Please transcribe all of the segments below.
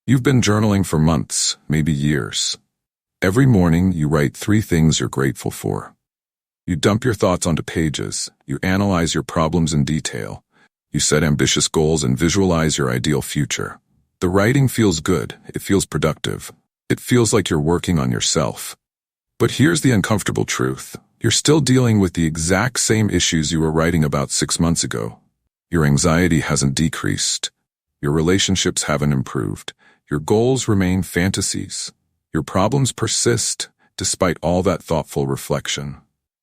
You've been journaling for months, maybe years. Every morning, you write 3 things you're grateful for. You dump your thoughts onto pages, you analyze your problems in detail, you set ambitious goals and visualize your ideal future. The writing feels good, it feels productive, it feels like you're working on yourself. But here's the uncomfortable truth. You're still dealing with the exact same issues you were writing about 6 months ago. Your anxiety hasn't decreased. Your relationships haven't improved. Your goals remain fantasies. Your problems persist, despite all that thoughtful reflection.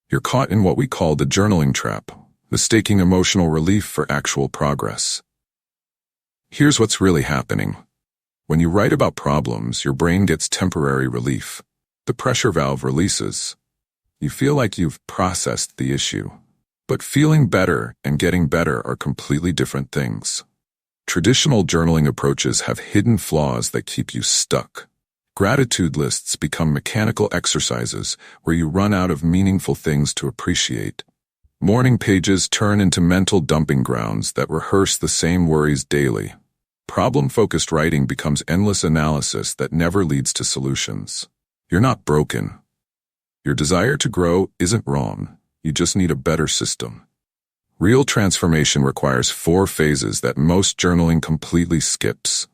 You're caught in what we call the journaling trap, mistaking emotional relief for actual progress. Here's what's really happening. When you write about problems, your brain gets temporary relief. The pressure valve releases. You feel like you've processed the issue. But feeling better and getting better are completely different things. Traditional journaling approaches have hidden flaws that keep you stuck. Gratitude lists become mechanical exercises where you run out of meaningful things to appreciate. Morning pages turn into mental dumping grounds that rehearse the same worries daily. Problem-focused writing becomes endless analysis that never leads to solutions. You're not broken. Your desire to grow isn't wrong. You just need a better system. Real transformation requires 4 phases that most journaling completely skips.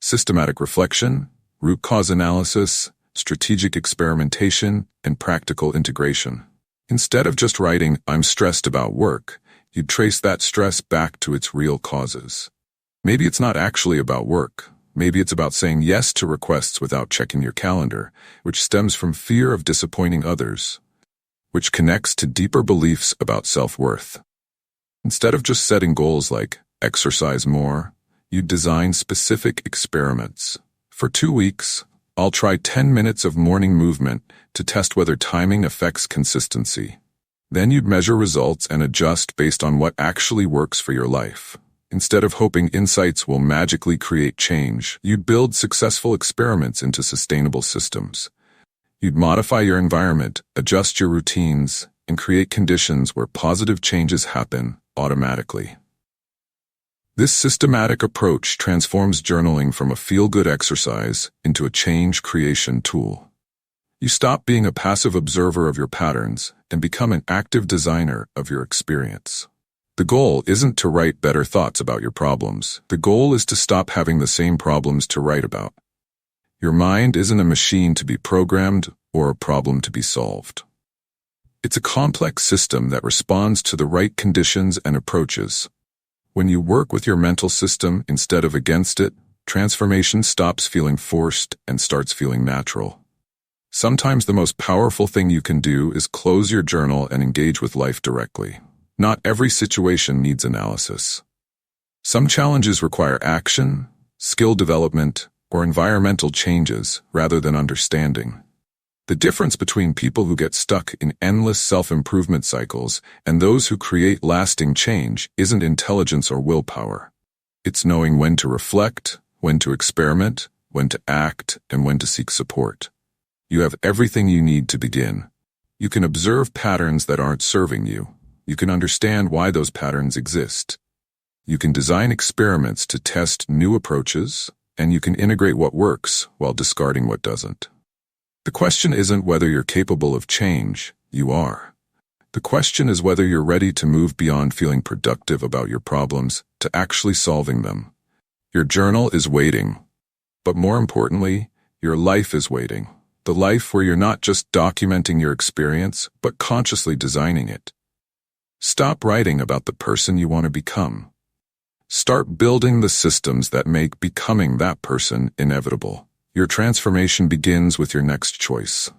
Systematic reflection, root cause analysis, strategic experimentation, and practical integration. Instead of just writing, "I'm stressed about work," you'd trace that stress back to its real causes. Maybe it's not actually about work. Maybe it's about saying yes to requests without checking your calendar, which stems from fear of disappointing others, which connects to deeper beliefs about self-worth. Instead of just setting goals like exercise more, you design specific experiments. For 2 weeks, I'll try 10 minutes of morning movement to test whether timing affects consistency. Then you'd measure results and adjust based on what actually works for your life. Instead of hoping insights will magically create change, you'd build successful experiments into sustainable systems. You'd modify your environment, adjust your routines, and create conditions where positive changes happen automatically. This systematic approach transforms journaling from a feel-good exercise into a change creation tool. You stop being a passive observer of your patterns and become an active designer of your experience. The goal isn't to write better thoughts about your problems. The goal is to stop having the same problems to write about. Your mind isn't a machine to be programmed or a problem to be solved. It's a complex system that responds to the right conditions and approaches. When you work with your mental system instead of against it, transformation stops feeling forced and starts feeling natural. Sometimes the most powerful thing you can do is close your journal and engage with life directly. Not every situation needs analysis. Some challenges require action, skill development, or environmental changes rather than understanding. The difference between people who get stuck in endless self-improvement cycles and those who create lasting change isn't intelligence or willpower. It's knowing when to reflect, when to experiment, when to act, and when to seek support. You have everything you need to begin. You can observe patterns that aren't serving you. You can understand why those patterns exist. You can design experiments to test new approaches, and you can integrate what works while discarding what doesn't. The question isn't whether you're capable of change. You are. The question is whether you're ready to move beyond feeling productive about your problems to actually solving them. Your journal is waiting. But more importantly, your life is waiting. The life where you're not just documenting your experience, but consciously designing it. Stop writing about the person you want to become. Start building the systems that make becoming that person inevitable. Your transformation begins with your next choice.